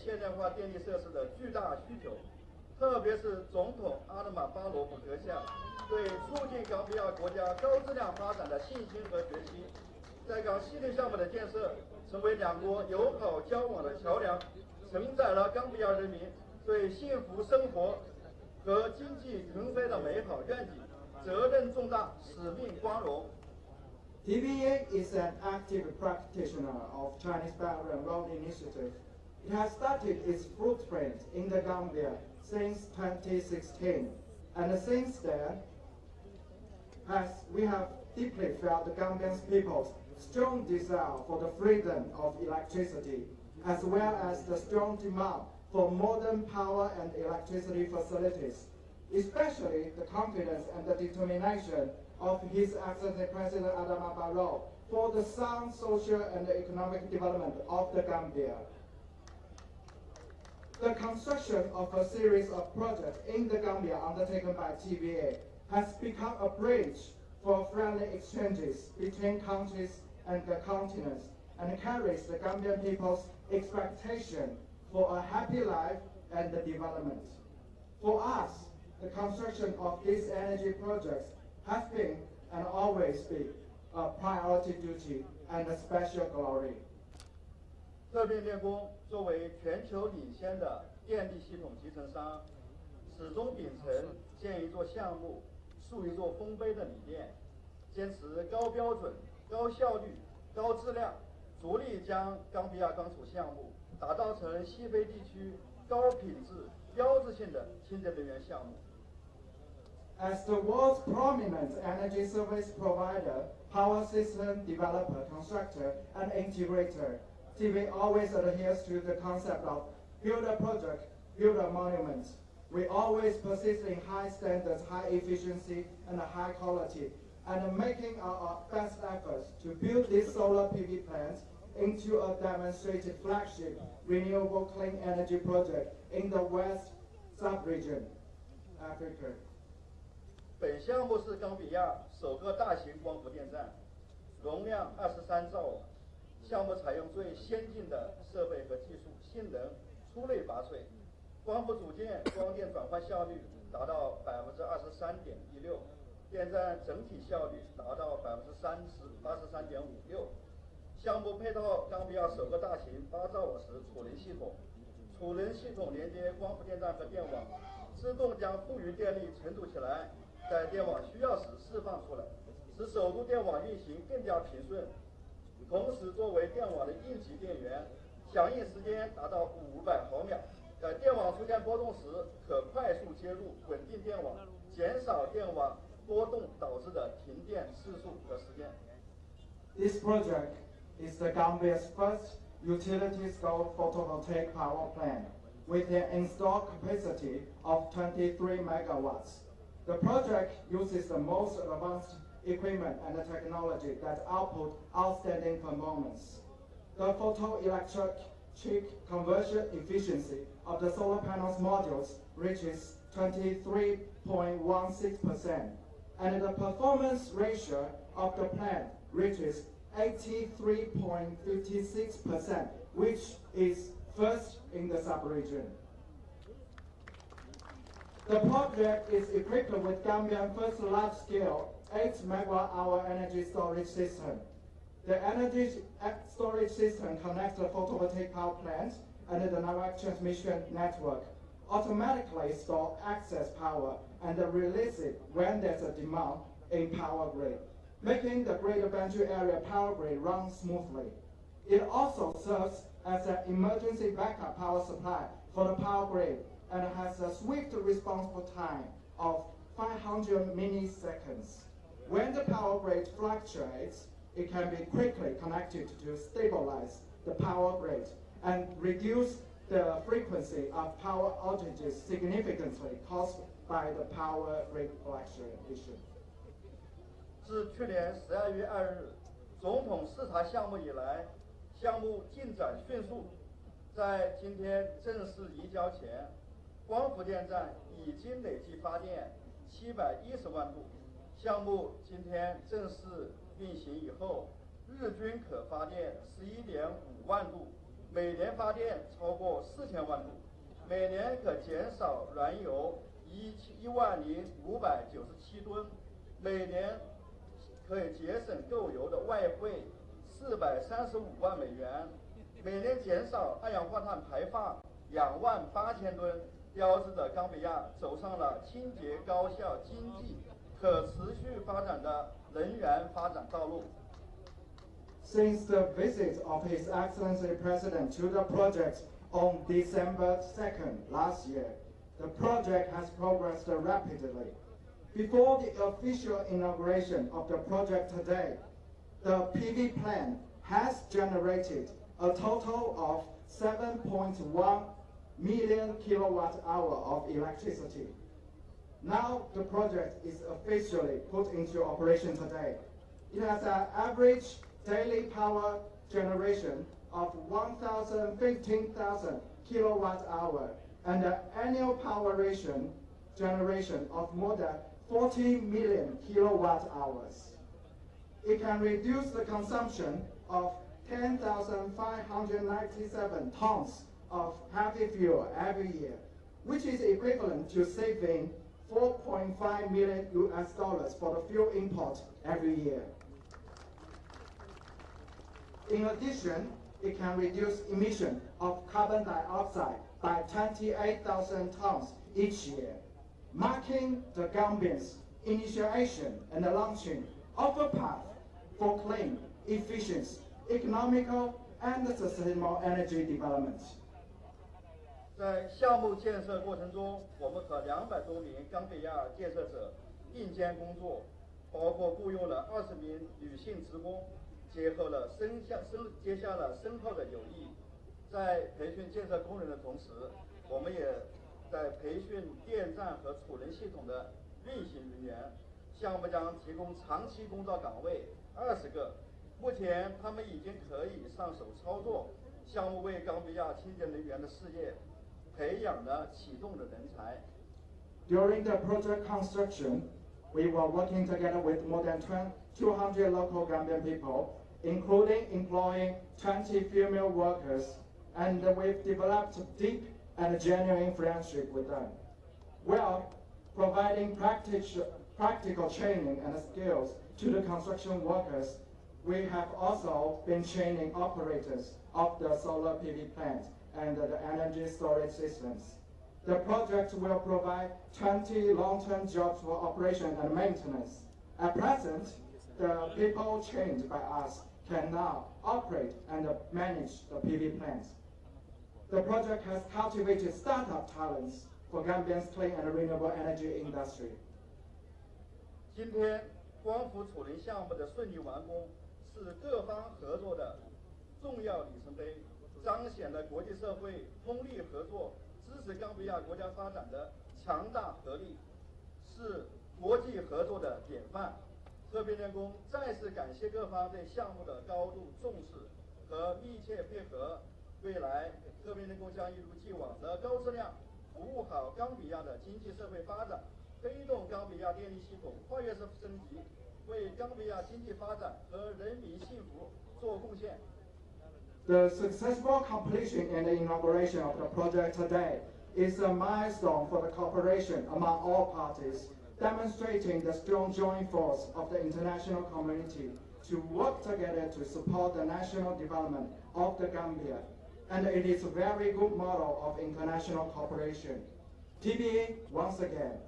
现代化电力设施的巨大需求，特别是总统阿德玛巴罗夫阁下对促进冈比亚国家高质量发展的信心和决心，在港系列项目的建设成为两国友好交往的桥梁，承载了冈比亚人民对幸福生活和经济腾飞的美好愿景，责任重大，使命光荣。TVA is an active practitioner of Chinese Belt and Road Initiative. It has started its footprint in the Gambia since 2016, and since then, we have deeply felt the Gambian people's strong desire for the freedom of electricity, as well as the strong demand for modern power and electricity facilities, especially the confidence and the determination of His Excellency President Adama Barrow for the sound social and economic development of the Gambia. The construction of a series of projects in the Gambia undertaken by TVA has become a bridge for friendly exchanges between countries and the continents, and carries the Gambian people's expectation for a happy life and development. For us, the construction of these energy projects has been and always be a priority duty and a special glory. 特变电工作为全球领先的电力系统集成商，始终秉承建一座项目、树一座丰碑的理念，坚持高标准、高效率、高质量，着力将冈比亚钢储项目打造成西非地区高品质、标志性的清洁能源项目。As the world's prominent energy service provider, power system developer, constructor, and integrator, TVA always adheres to the concept of build a project, build a monument. We always persist in high standards, high efficiency, and high quality, and making our best efforts to build these solar PV plants into a demonstrated flagship renewable clean energy project in the West sub-region, Africa. 本项目是冈比亚首个大型光伏电站，容量23兆瓦。项目采用最先进的设备和技术，性能出类拔萃。光伏组件光电转换效率达到23.16%，电站整体效率达到83.56%。项目配套冈比亚首个大型8兆瓦时储能系统，储能系统连接光伏电站和电网，自动将富余电力存储起来，在电网需要时释放出来，使首都电网运行更加平顺。同时，作为电网的应急电源，响应时间达到500毫秒。在电网出现波动时，可快速接入，稳定电网，减少电网波动导致的停电次数和时间。This project is the Gambia's first utility-scale photovoltaic power plant with an installed capacity of 23 megawatts. The project uses the most advanced equipment and technology that output outstanding performance. The photoelectric conversion efficiency of the solar panels modules reaches 23.16%, and the performance ratio of the plant reaches 83.56%, which is first in the sub-region. The project is equipped with Gambia's first large-scale 8 megawatt-hour energy storage system. The energy storage system connects the photovoltaic power plant and the direct transmission network, automatically store excess power and release it when there's a demand in power grid, making the Greater Banjul area power grid run smoothly. It also serves as an emergency backup power supply for the power grid and has a swift response time of 500 milliseconds. When the power grid fluctuates, it can be quickly connected to stabilize the power grid and reduce the frequency of power outages significantly caused by the power grid fluctuation. 自去年12月2日总统视察项目以来，项目进展迅速。在今天正式移交前，光伏电站已经累计发电710万度。项目今天正式运行以后，日均可发电11.5万度，每年发电超过4000万度，每年可减少燃油10597吨，每年可以节省购油的外汇435万美元，每年减少二氧化碳排放28000吨，标志着冈比亚走上了清洁、高效、经济、可持续发展的能源发展道路。Since the visit of His Excellency President to the project on December 2nd last year, the project has progressed rapidly. Before the official inauguration of the project today, the PV plant has generated a total of 7.1 million kilowatt-hour of electricity. Now the project is officially put into operation today. It has an average daily power generation of 15,000 kilowatt-hour and an annual power generation of more than 40 million kilowatt-hours. It can reduce the consumption of 10,597 tons of heavy fuel every year, which is equivalent to saving $4.5 million for the fuel import every year. In addition, it can reduce emission of carbon dioxide by 28,000 tons each year, marking the Gambians' initiation and the launching of a path for clean, efficient, economical, and sustainable energy development. 在项目建设过程中，我们和200多名冈比亚建设者并肩工作，包括雇佣了20名女性职工，结下了深厚的友谊。在培训建设工人的同时，我们也在培训电站和储能系统的运行人员。项目将提供长期工作岗位20个，目前他们已经可以上手操作。项目为冈比亚清洁能源的事业培养了启动的人才。During the project construction, we were working together with more than 200 local Gambian people, including employing 20 female workers, and we've developed deep and genuine friendship with them. We are providing practical training and skills to the construction workers. We have also been training operators of the solar PV plant and the energy storage systems. The project will provide 20 long-term jobs for operation and maintenance. At present, the people trained by us can now operate and manage the PV plants. The project has cultivated startup talents for Gambia's clean and renewable energy industry. 今天，光伏储能项目的顺利完工，是各方合作的重要里程碑，彰显了国际社会通力合作、支持冈比亚国家发展的强大合力，是国际合作的典范。特别电工再次感谢各方对项目的高度重视和密切配合。未来，特别电工将一如既往的高质量服务好冈比亚的经济社会发展，推动冈比亚电力系统跨越式升级，为冈比亚经济发展和人民幸福做贡献。The successful completion and the inauguration of the project today is a milestone for the cooperation among all parties, demonstrating the strong joint force of the international community to work together to support the national development of the Gambia. And it is a very good model of international cooperation. TBA, once again,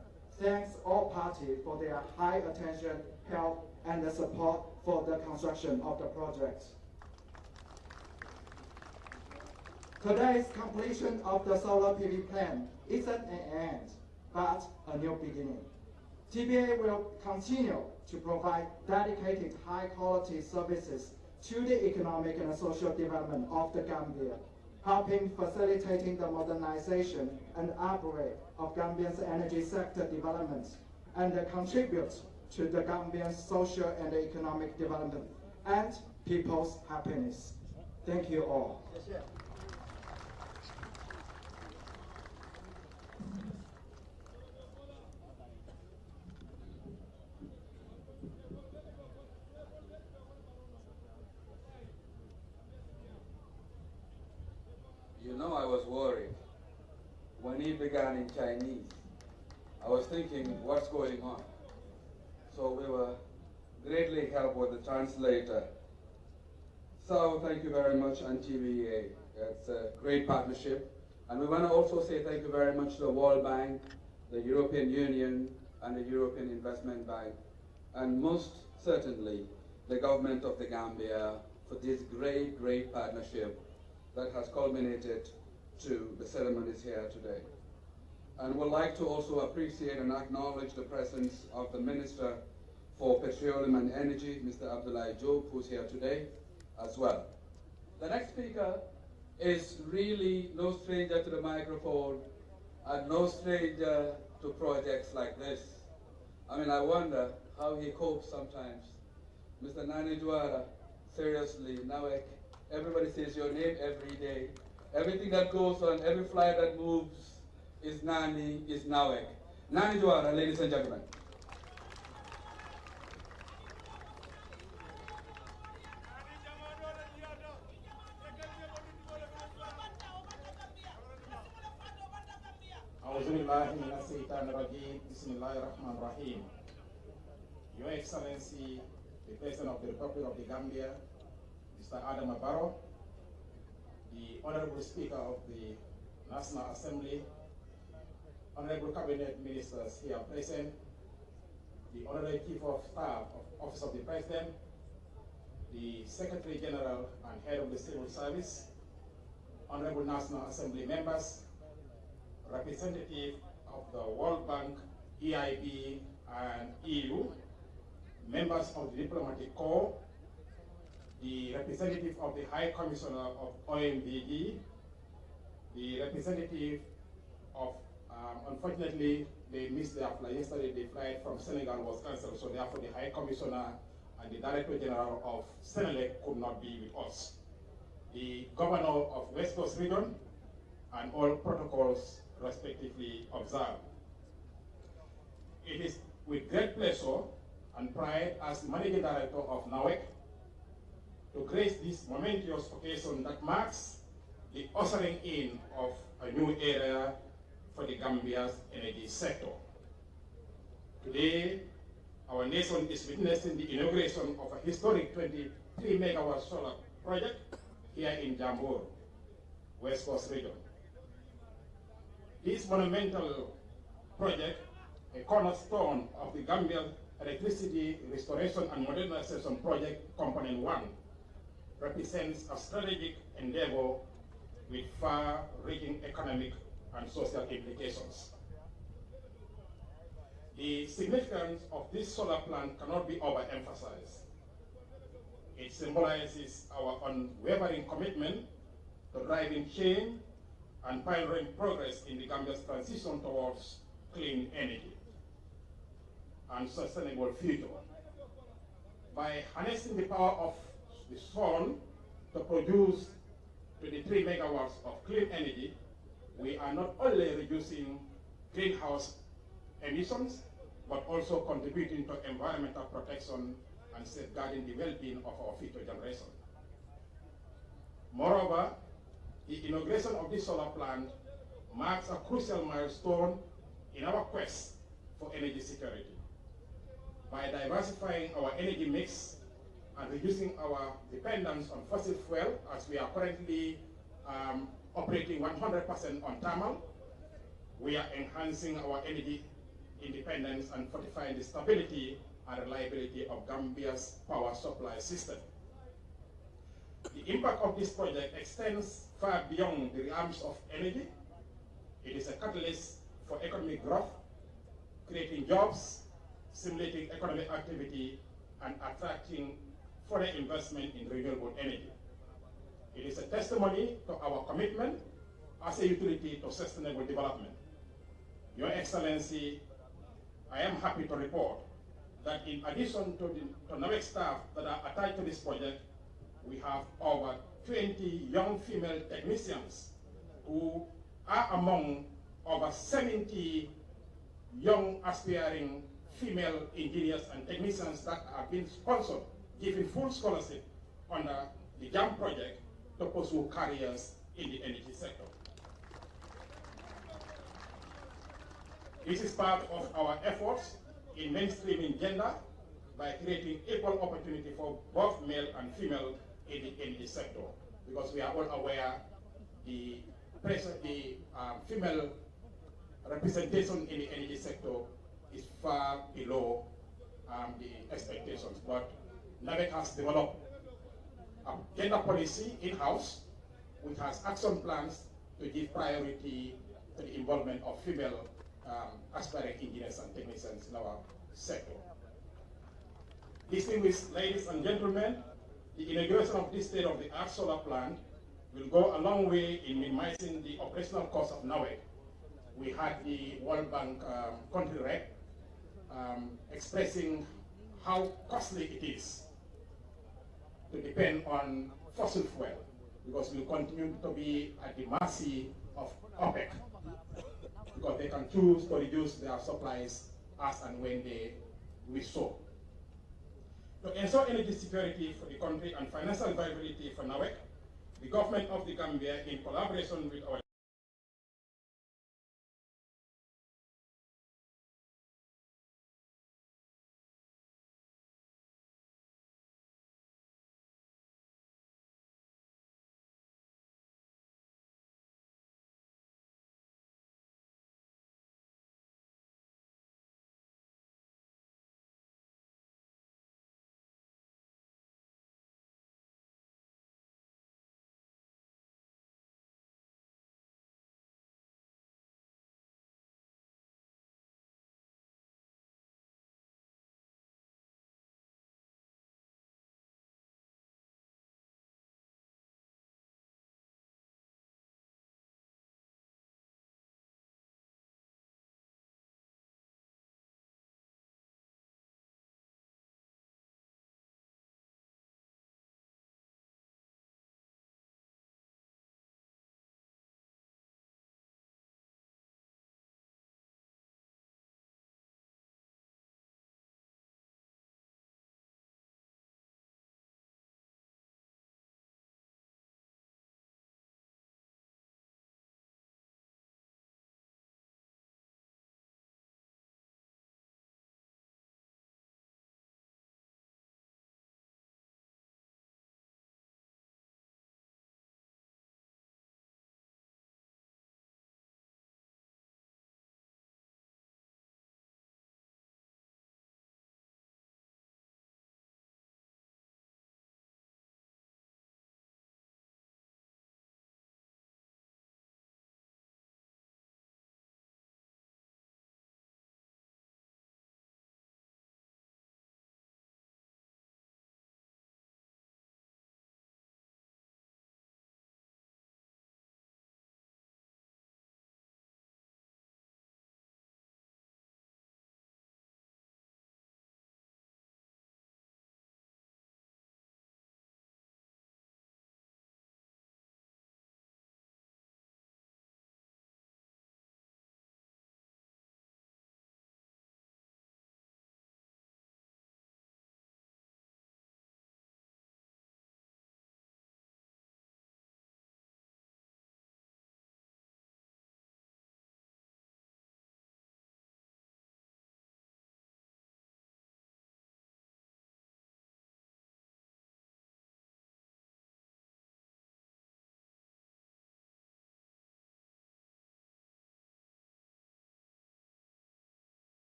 thanks all parties for their high attention, help, and the support for the construction of the project. Today's completion of the solar PV plant isn't an end, but a new beginning. TBA will continue to provide dedicated high-quality services to the economic and social development of the Gambia, helping facilitating the modernization and upgrade of Gambia's energy sector development, and contribute to the Gambian social and economic development and people's happiness. Thank you all. 谢谢。You know, I was worried when he began in Chinese. I was thinking, what's going on? So we were greatly helped with the translator. So thank you very much, NTVA. It's a great partnership. And we want to also say thank you very much to the World Bank, the European Union, and the European Investment Bank, and most certainly the government of the Gambia for this great, great partnership that has culminated to the ceremonies here today. And would like to also appreciate and acknowledge the presence of the Minister for Petroleum and Energy, Mr. Abdoulaye Diop, who's here today as well. The next speaker is really no stranger to the microphone and no stranger to projects like this. I mean, I wonder how he copes sometimes. Mr. Nani Dwara, seriously, Nawek, everybody says your name every day. Everything that goes on, every flight that moves is Nani, is Nawek. Nani Dwara, ladies and gentlemen. Bismillahirrahmanirrahim. Your Excellency, the President of the Republic of the Gambia, Mr. Adam Barrow, the Honorable Speaker of the National Assembly, Honorable Cabinet Ministers here present, the Honorable Chief of Staff of Office of the President, the Secretary General and Head of the Civil Service, Honorable National Assembly members, representative of the World Bank, EIB, and EU, members of the Diplomatic Corps, the representative of the High Commissioner of OMBD, the representative of, unfortunately, they missed their flight yesterday. The flight from Senegal was cancelled, so therefore the High Commissioner and the Director General of Senelec could not be with us. The Governor of West Coast Region, and all protocols respectively observed. It is with great pleasure and pride as Managing Director of NAWEC to grace this momentous occasion that marks the ushering in of a new era for the Gambia's energy sector. Today, our nation is witnessing the inauguration of a historic 23 megawatt solar project here in JAMBUR, West Coast Region. This monumental project, a cornerstone of the Gambia Electricity Restoration and Modernization Project Component 1, represents a strategic endeavor with far-reaching economic and social implications. The significance of this solar plant cannot be overemphasized. It symbolizes our unwavering commitment to driving change and pioneering progress in the Gambia's transition towards clean energy and sustainable future. By harnessing the power of the sun to produce 23 megawatts of clean energy, we are not only reducing greenhouse emissions, but also contributing to environmental protection and safeguarding the well-being of our future generation. Moreover, the inauguration of this solar plant marks a crucial milestone in our quest for energy security. By diversifying our energy mix and reducing our dependence on fossil fuel, as we are currently operating 100% on thermal, we are enhancing our energy independence and fortifying the stability and reliability of Gambia's power supply system. The impact of this project extends far beyond the realms of energy. It is a catalyst for economic growth, creating jobs, stimulating economic activity, and attracting foreign investment in renewable energy. It is a testimony to our commitment as a utility to sustainable development. Your Excellency, I am happy to report that in addition to the NAWEC staff that are attached to this project, we have over 20 young female technicians who are among over 70 young aspiring female engineers and technicians that are being sponsored, given full scholarship under the JAMBUR project to pursue careers in the energy sector. This is part of our efforts in mainstreaming gender by creating equal opportunity for both male and female in the energy sector, because we are all aware the female representation in the energy sector is far below the expectations. But NABEC has developed a gender policy in-house, which has action plans to give priority to the involvement of female aspiring engineers and technicians in our sector. Distinguished ladies and gentlemen, the inauguration of this state-of-the-art solar plant will go a long way in minimizing the operational cost of NABEC. We had the World Bank country rep expressing how costly it is to depend on fossil fuel, because we continue to be at the mercy of OPEC, because they can choose to reduce their supplies as and when they wish so. To ensure energy security for the country and financial viability for NABEC, the government of the Gambia, in collaboration with our